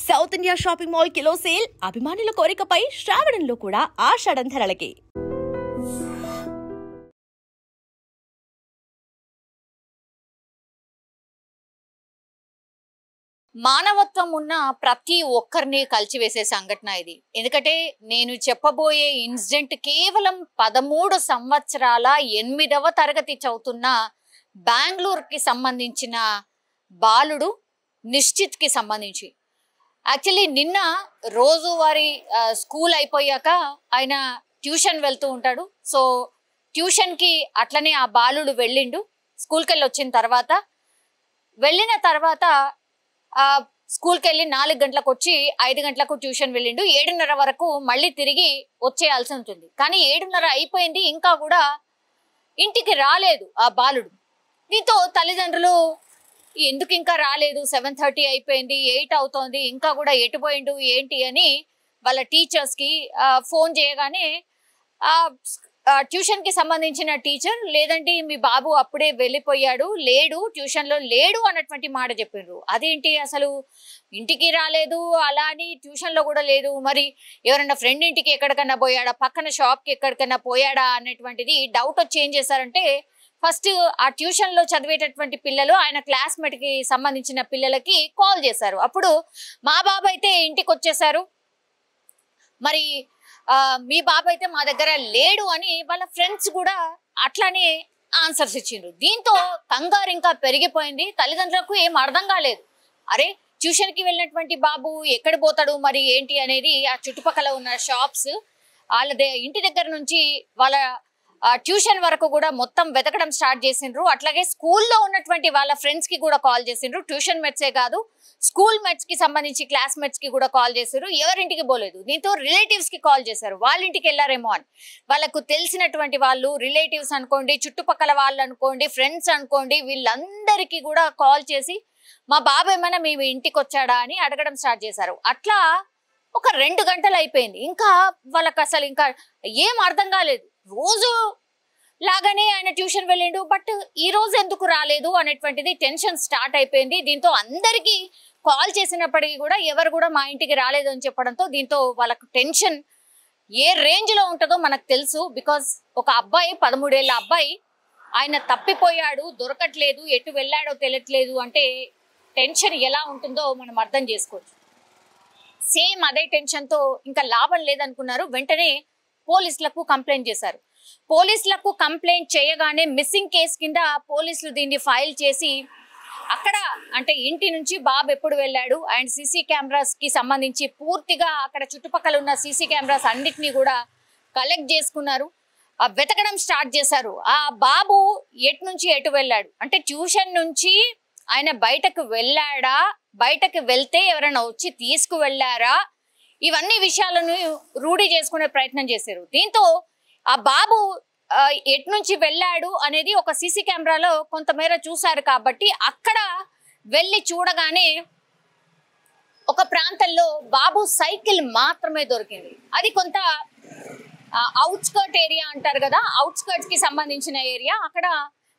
South India shopping mall kilo sale అభిమానుల కోరికపై శ్రావణంలో కూడా ఆషాఢం ధరలకి. మానవత్వం ఉన్న ప్రతి ఒక్కరిని కలిచివేసే సంఘటన ఇది. ఎందుకంటే నేను చెప్పబోయే ఇన్సిడెంట్ కేవలం 13 సంవత్సరాల 8వ తరగతి చదువుతున్న బెంగళూరుకి సంబంధించిన బాలుడు నిశ్చిత్కి సంబంధించి. యాక్చువల్లీ నిన్న రోజువారీ స్కూల్ అయిపోయాక ఆయన ట్యూషన్ వెళ్తూ ఉంటాడు. సో ట్యూషన్కి అట్లనే ఆ బాలుడు వెళ్ళిండు. స్కూల్కి వెళ్ళి వచ్చిన తర్వాత వెళ్ళిన తర్వాత స్కూల్కి వెళ్ళి 4 గంటలకు వచ్చి 5 గంటలకు ట్యూషన్ వెళ్ళిండు. 7:30 వరకు మళ్ళీ తిరిగి వచ్చేయాల్సి ఉంటుంది. కానీ 7:30 అయిపోయింది, ఇంకా కూడా ఇంటికి రాలేదు ఆ బాలుడు. దీంతో తల్లిదండ్రులు ఎందుకు ఇంకా రాలేదు, 7:30 అయిపోయింది, 8 అవుతోంది, ఇంకా కూడా ఎటు పోయిండు ఏంటి అని వాళ్ళ టీచర్స్కి ఫోన్ చేయగానే ట్యూషన్కి సంబంధించిన టీచర్ లేదండి మీ బాబు అప్పుడే వెళ్ళిపోయాడు, లేడు, ట్యూషన్లో లేడు అన్నటువంటి మాట చెప్పిండ్రు. అదేంటి అసలు ఇంటికి రాలేదు, అలా అని ట్యూషన్లో కూడా లేదు, మరి ఎవరన్నా ఫ్రెండ్ ఇంటికి ఎక్కడికన్నా పోయాడా, పక్కన షాప్కి ఎక్కడికన్నా పోయాడా అనేటువంటిది డౌట్ వచ్చి ఏం చేశారంటే ఫస్ట్ ఆ ట్యూషన్లో చదివేటటువంటి పిల్లలు ఆయన క్లాస్మేట్కి సంబంధించిన పిల్లలకి కాల్ చేశారు. అప్పుడు మా బాబు అయితే ఇంటికి వచ్చేసారు, మరి మీ బాబు అయితే మా దగ్గర లేడు అని వాళ్ళ ఫ్రెండ్స్ కూడా అట్లానే ఆన్సర్స్ ఇచ్చిండ్రు. దీంతో కంగారు ఇంకా పెరిగిపోయింది. తల్లిదండ్రులకు ఏం అర్థం కాలేదు. అరే ట్యూషన్కి వెళ్ళినటువంటి బాబు ఎక్కడ పోతాడు మరి ఏంటి అనేది ఆ చుట్టుపక్కల ఉన్న షాప్స్ వాళ్ళ ఇంటి దగ్గర నుంచి వాళ్ళ ట్యూషన్ వరకు కూడా మొత్తం వెతకడం స్టార్ట్ చేసిండ్రు. అట్లాగే స్కూల్లో ఉన్నటువంటి వాళ్ళ ఫ్రెండ్స్ కి కూడా కాల్ చేసిండ్రు. ట్యూషన్ మేట్సే కాదు, స్కూల్ మేట్స్ కి సంబంధించి క్లాస్మేట్స్ కి కూడా కాల్ చేశారు. ఎవరింటికి పోలేదు. దీంతో రిలేటివ్స్ కి కాల్ చేశారు, వాళ్ళ ఇంటికి వెళ్ళారేమో అని. వాళ్ళకు తెలిసినటువంటి వాళ్ళు, రిలేటివ్స్ అనుకోండి, చుట్టుపక్కల వాళ్ళు అనుకోండి, ఫ్రెండ్స్ అనుకోండి, వీళ్ళందరికీ కూడా కాల్ చేసి మా బాబు ఏమైనా మీ ఇంటికి వచ్చాడా అని అడగడం స్టార్ట్ చేశారు. అట్లా ఒక 2 గంటలు అయిపోయింది. ఇంకా వాళ్ళకి అసలు ఇంకా ఏం అర్థం కాలేదు. రోజు లాగానే ఆయన ట్యూషన్ వెళ్ళిండు, బట్ ఈ రోజు ఎందుకు రాలేదు అనేటువంటిది టెన్షన్ స్టార్ట్ అయిపోయింది. దీంతో అందరికీ కాల్ చేసినప్పటికీ కూడా ఎవరు కూడా మా ఇంటికి రాలేదు అని చెప్పడంతో దీంతో వాళ్ళకు టెన్షన్ ఏ రేంజ్ లో ఉంటుందో మనకు తెలుసు. బికాస్ ఒక అబ్బాయి, 13 ఏళ్ళ అబ్బాయి, ఆయన తప్పిపోయాడు, దొరకట్లేదు, ఎటు వెళ్ళాడో తెలియట్లేదు అంటే టెన్షన్ ఎలా ఉంటుందో మనం అర్థం చేసుకోవచ్చు. సేమ్ అదే టెన్షన్తో ఇంకా లాభం లేదనుకున్నారు. వెంటనే పోలీసులకు కంప్లైంట్ చేశారు. పోలీసులకు కంప్లైంట్ చేయగానే మిస్సింగ్ కేసు కింద పోలీసులు దీన్ని ఫైల్ చేసి అక్కడ అంటే ఇంటి నుంచి బాబు ఎప్పుడు వెళ్ళాడు అండ్ సీసీ కెమెరాస్ కి సంబంధించి పూర్తిగా అక్కడ చుట్టుపక్కల ఉన్న సీసీ కెమెరాస్ అన్నిటినీ కూడా కలెక్ట్ చేసుకున్నారు. వెతకడం స్టార్ట్ చేశారు. ఆ బాబు ఎటు నుంచి ఎటు వెళ్ళాడు అంటే ట్యూషన్ నుంచి ఆయన బయటకు వెళ్ళాడా, బయటకు వెళ్తే ఎవరైనా వచ్చి తీసుకువెళ్ళారా, ఇవన్నీ విషయాలను రూఢి చేసుకునే ప్రయత్నం చేశారు. దీంతో ఆ బాబు ఎటు నుంచి వెళ్ళాడు అనేది ఒక సీసీ కెమెరాలో కొంతమేర చూశారు. కాబట్టి అక్కడ వెళ్ళి చూడగానే ఒక ప్రాంతంలో బాబు సైకిల్ మాత్రమే దొరికింది. అది కొంత అవుట్స్కర్ట్ ఏరియా అంటారు కదా, అవుట్స్కర్ట్స్ కి సంబంధించిన ఏరియా. అక్కడ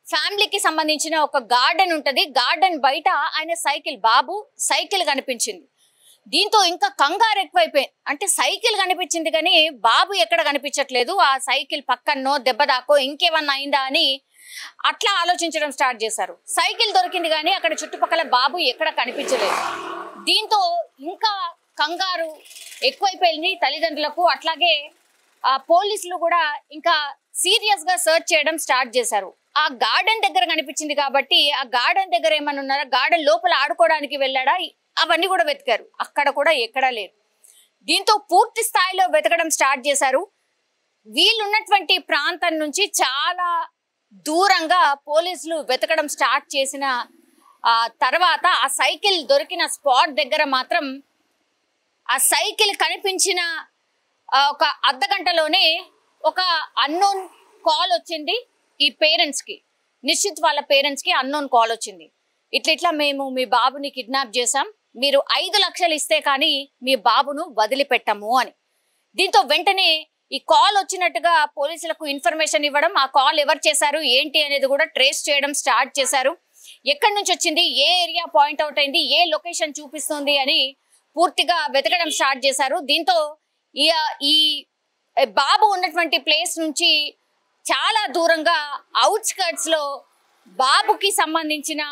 ఫ్యామిలీకి సంబంధించిన ఒక గార్డెన్ ఉంటది. గార్డెన్ బయట ఆయన బాబు సైకిల్ కనిపించింది. దీంతో ఇంకా కంగారు ఎక్కువైపోయింది. అంటే సైకిల్ కనిపించింది కానీ బాబు ఎక్కడ కనిపించట్లేదు, ఆ సైకిల్ పక్కన్నో దెబ్బ దాకో ఇంకేమన్నా అయిందా అని అట్లా ఆలోచించడం స్టార్ట్ చేశారు. సైకిల్ దొరికింది కానీ అక్కడ చుట్టుపక్కల బాబు ఎక్కడ కనిపించలేదు. దీంతో ఇంకా కంగారు ఎక్కువైపోయింది తల్లిదండ్రులకు. అట్లాగే పోలీసులు కూడా ఇంకా సీరియస్ గా సర్చ్ చేయడం స్టార్ట్ చేశారు. ఆ గార్డెన్ దగ్గర కనిపించింది కాబట్టి ఆ గార్డెన్ దగ్గర ఏమన్నా ఉన్నారా, గార్డెన్ లోపల ఆడుకోవడానికి వెళ్ళాడా, అవన్నీ కూడా వెతికారు. అక్కడ కూడా ఎక్కడా లేదు. దీంతో పూర్తి స్థాయిలో వెతకడం స్టార్ట్ చేశారు. వీళ్ళున్నటువంటి ప్రాంతం నుంచి చాలా దూరంగా పోలీసులు వెతకడం స్టార్ట్ చేసిన తర్వాత ఆ సైకిల్ దొరికిన స్పాట్ దగ్గర మాత్రం ఆ సైకిల్ కనిపించిన ఒక అర్ధగంటలోనే ఒక అన్నోన్ కాల్ వచ్చింది. ఈ పేరెంట్స్కి, నిశ్చిత్ వాళ్ళ పేరెంట్స్కి అన్నోన్ కాల్ వచ్చింది. ఇట్లా మేము మీ బాబుని కిడ్నాప్ చేశాం, మీరు 5 లక్షలు ఇస్తే కానీ మీ బాబును వదిలిపెట్టము అని. దీంతో వెంటనే ఈ కాల్ వచ్చినట్టుగా పోలీసులకు ఇన్ఫర్మేషన్ ఇవ్వడం, ఆ కాల్ ఎవరు చేశారు ఏంటి అనేది కూడా ట్రేస్ చేయడం స్టార్ట్ చేశారు. ఎక్కడి నుంచి వచ్చింది, ఏ ఏరియా పాయింట్ అవుట్ అయింది, ఏ లొకేషన్ చూపిస్తుంది అని పూర్తిగా వెతకడం స్టార్ట్ చేశారు. దీంతో ఈ బాబు ఉన్నటువంటి ప్లేస్ నుంచి చాలా దూరంగా అవుట్స్కర్ట్స్ లో బాబుకి సంబంధించిన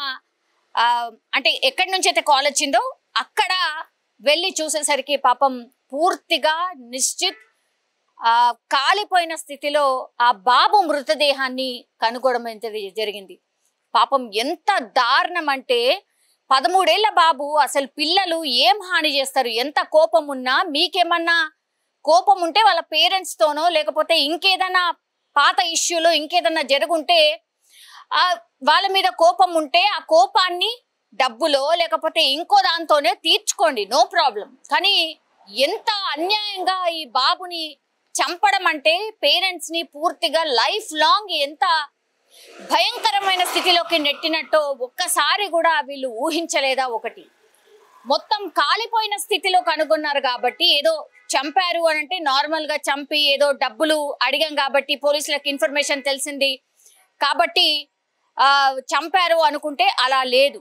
అంటే ఎక్కడి నుంచి అయితే కాల్ వచ్చిందో అక్కడ వెళ్ళి చూసేసరికి పాపం పూర్తిగా నిశ్చిత్ కాలిపోయిన స్థితిలో ఆ బాబు మృతదేహాన్ని కనుగొనడం జరిగింది. పాపం ఎంత దారుణం అంటే 13 ఏళ్ల బాబు. అసలు పిల్లలు ఏం హాని చేస్తారు? ఎంత కోపం ఉన్నా, మీకేమన్నా కోపం ఉంటే వాళ్ళ పేరెంట్స్ తోనో లేకపోతే ఇంకేదైనా పాత ఇష్యూలో ఇంకేదన్నా జరుగుంటే వాళ్ళ మీద కోపం ఉంటే ఆ కోపాన్ని డబ్బులో లేకపోతే ఇంకో దాంతోనే తీర్చుకోండి, నో ప్రాబ్లం. కానీ ఎంత అన్యాయంగా ఈ బాబుని చంపడం అంటే పేరెంట్స్ ని పూర్తిగా లైఫ్ లాంగ్ ఎంత భయంకరమైన స్థితిలోకి నెట్టినట్టు ఒక్కసారి కూడా వీళ్ళు ఊహించలేదా? ఒకటి మొత్తం కాలిపోయిన స్థితిలో కనుగొన్నారు కాబట్టి ఏదో చంపారు అని అంటే నార్మల్ గా చంపి ఏదో డబ్బులు అడిగాం కాబట్టి పోలీసులకు ఇన్ఫర్మేషన్ తెలిసింది కాబట్టి చంపారు అనుకుంటే అలా లేదు.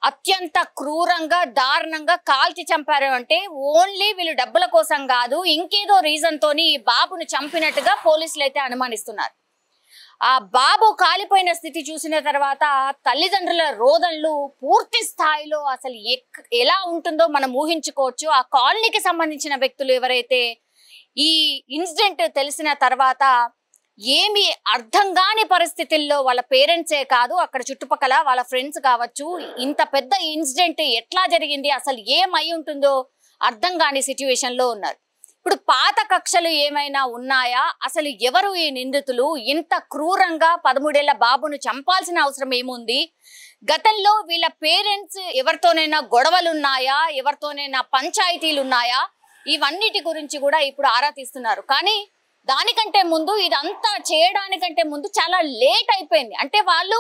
అత్యంత క్రూరంగా దారుణంగా కాల్చి చంపారు అంటే ఓన్లీ వీళ్ళు డబ్బుల కోసం కాదు, ఇంకేదో రీజన్ తోని ఈ బాబును చంపినట్టుగా పోలీసులు అయితే అనుమానిస్తున్నారు. ఆ బాబు కాలిపోయిన స్థితి చూసిన తర్వాత తల్లిదండ్రుల రోదనలు పూర్తి స్థాయిలో అసలు ఎలా ఉంటుందో మనం ఊహించుకోవచ్చు. ఆ కాలనీకి సంబంధించిన వ్యక్తులు ఎవరైతే ఈ ఇన్సిడెంట్ తెలిసిన తర్వాత ఏమి అర్థం కాని పరిస్థితుల్లో వాళ్ళ పేరెంట్సే కాదు అక్కడ చుట్టుపక్కల వాళ్ళ ఫ్రెండ్స్ కావచ్చు, ఇంత పెద్ద ఇన్సిడెంట్ ఎట్లా జరిగింది, అసలు ఏమై ఉంటుందో అర్థం కాని సిచ్యువేషన్ లో ఉన్నారు. ఇప్పుడు పాత కక్షలు ఏమైనా ఉన్నాయా? అసలు ఎవరు ఈ నిందితులు? ఇంత క్రూరంగా 13 ఏళ్ల బాబును చంపాల్సిన అవసరం ఏముంది? గతంలో వీళ్ళ పేరెంట్స్ ఎవరితోనైనా గొడవలు ఉన్నాయా? ఎవరితోనైనా పంచాయతీలు ఉన్నాయా? ఇవన్నిటి గురించి కూడా ఇప్పుడు ఆరా తీస్తున్నారు. కానీ దానికంటే ముందు ఇదంతా చేయడానికంటే ముందు చాలా లేట్ అయిపోయింది. అంటే వాళ్ళు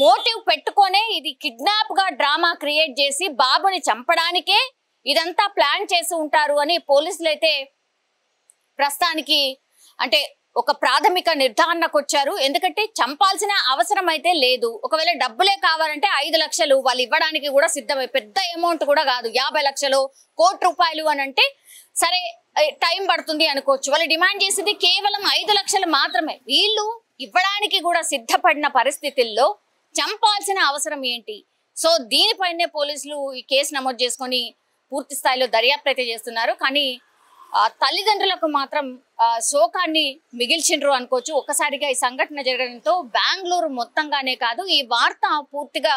మోటివ్ పెట్టుకొనే ఇది కిడ్నాప్ గా డ్రామా క్రియేట్ చేసి బాబుని చంపడానికే ఇదంతా ప్లాన్ చేసి ఉంటారు అని పోలీసులు అయితే ప్రస్తుతానికి అంటే ఒక ప్రాథమిక నిర్ధారణకు వచ్చారు. ఎందుకంటే చంపాల్సిన అవసరం అయితే లేదు. ఒకవేళ డబ్బులే కావాలంటే 5 లక్షలు వాళ్ళు ఇవ్వడానికి కూడా సిద్ధమై, పెద్ద అమౌంట్ కూడా కాదు, 50 లక్షలు, ₹1,00,00,000 అని అంటే సరే టైం పడుతుంది అనుకోవచ్చు. వాళ్ళు డిమాండ్ చేసింది కేవలం 5 లక్షలు మాత్రమే. వీళ్ళు ఇవ్వడానికి కూడా సిద్ధపడిన పరిస్థితుల్లో చంపాల్సిన అవసరం ఏంటి? సో దీనిపైనే పోలీసులు ఈ కేసు నమోదు చేసుకొని పూర్తి స్థాయిలో దర్యాప్తు అయితే చేస్తున్నారు. కానీ తల్లిదండ్రులకు మాత్రం శోకాన్ని మిగిల్చిండ్రు అనుకోవచ్చు. ఒక్కసారిగా ఈ సంఘటన జరగడంతో బెంగళూరు మొత్తంగానే కాదు ఈ వార్త పూర్తిగా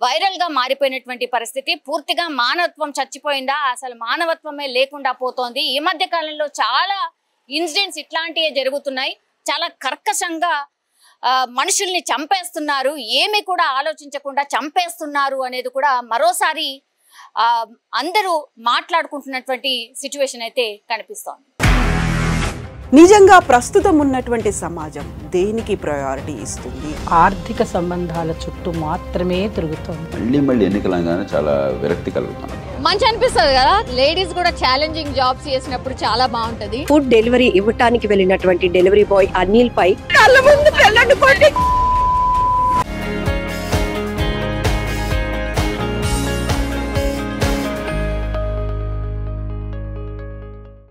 వైరల్ గా మారిపోయినటువంటి పరిస్థితి. పూర్తిగా మానవత్వం చచ్చిపోయిందా, అసలు మానవత్వమే లేకుండా పోతోంది. ఈ మధ్య కాలంలో చాలా ఇన్సిడెంట్స్ ఇట్లాంటివే జరుగుతున్నాయి. చాలా కర్కశంగా మనుషుల్ని చంపేస్తున్నారు, ఏమి కూడా ఆలోచించకుండా చంపేస్తున్నారు అనేది కూడా మరోసారి అందరూ మాట్లాడుకుంటున్నటువంటి సిచ్యువేషన్ అయితే కనిపిస్తోంది. నిజంగా ప్రస్తుతం ఉన్నటువంటి సమాజం దేనికి ప్రయారిటీ ఇస్తుంది? ఆర్థిక సంబంధాల చుట్టూ మాత్రమే తిరుగుతోంది. మళ్ళీ ఎన్నికలంగానే చాలా విరక్తి కలుగుతాను. మంచి అనిపిస్తుంది కదా, లేడీస్ కూడా ఛాలెంజింగ్ జాబ్స్ చేసినప్పుడు చాలా బాగుంటది. ఫుడ్ డెలివరీ ఇవ్వటానికి వెళ్ళినటువంటి డెలివరీ బాయ్ అనిల్ పై కళ్ళ ముందు